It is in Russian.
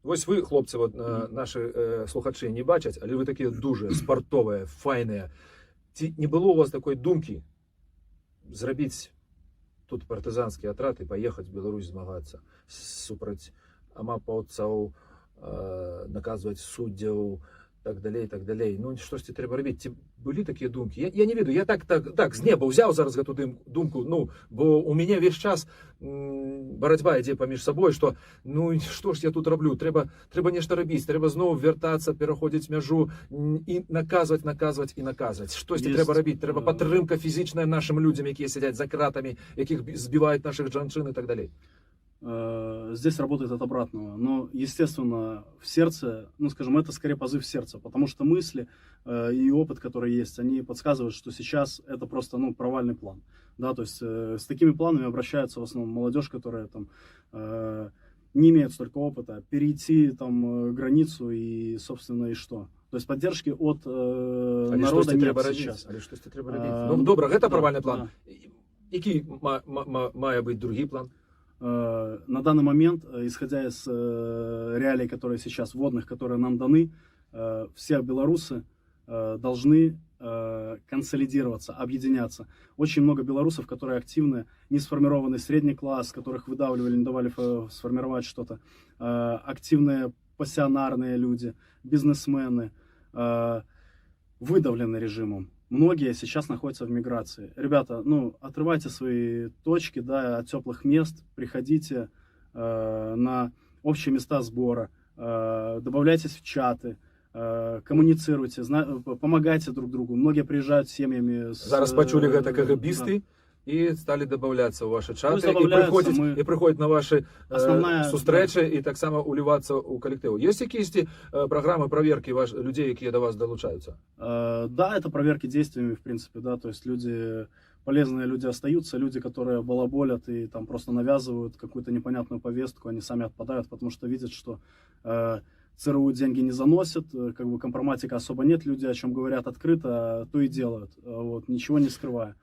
Ось ви, хлопці, от, наші слухачі не бачать, але ви такі дуже спортові, файні. Не було у вас такої думки зробити тут партизанський отряд і поїхати в Білорусь змагатися супроти амапаўцаў, наказувати суддів, так далей. Ну, що ж це треба робити? Ці були такі думки? Я не веду, я так з неба взяв зараз эту думку, ну, бо у мене весь час боротьба йде поміж собою, що, ну, що ж я тут роблю? Треба нешта робити, треба знову вертатися, переходити межу і наказувати. Щось треба робити, треба підтримка фізична нашим людям, які сидять за кратами, яких збивають наших жінчин і так далі. Здесь работает от обратного. Но, естественно, в сердце, ну, скажем, это скорее позыв сердца, потому что мысли и опыт, который есть, они подсказывают, что сейчас это просто, ну, провальный план. Да, то есть с такими планами обращаются в основном молодежь, которая там не имеет столько опыта, перейти там границу и, собственно, и что? То есть поддержки от народа нет сейчас. Ну, добре, это провальный план. Який має бути другий план? На данный момент, исходя из реалий, которые сейчас, вводных, которые нам даны, все белорусы должны консолидироваться, объединяться. Очень много белорусов, которые активны, не сформированный средний класс, которых выдавливали, не давали сформировать что-то, активные пассионарные люди, бизнесмены, выдавлены режимом. Многие сейчас находятся в миграции. Ребята, ну, отрывайте свои точки, да, от теплых мест, приходите на общие места сбора, добавляйтесь в чаты, коммуницируйте, помогайте друг другу. Многие приезжают с семьями. Зараз почули гэта КГБисты, і стали додаватися у ваші чати, і приходять на ваші зустрічі, і так само уліватися у колективу. Є якісь програми проверки людей, які до вас долучаються? Да, это проверки действиями, в принципе, да, то есть люди, полезные люди остаются, люди, которые балаболят и там просто навязывают какую-то непонятную повестку, они сами отпадают, потому что видят, что ЦРУ деньги не заносят, как бы компроматика особо нет, люди о чем говорят открыто, то и делают, вот, ничего не скрывая.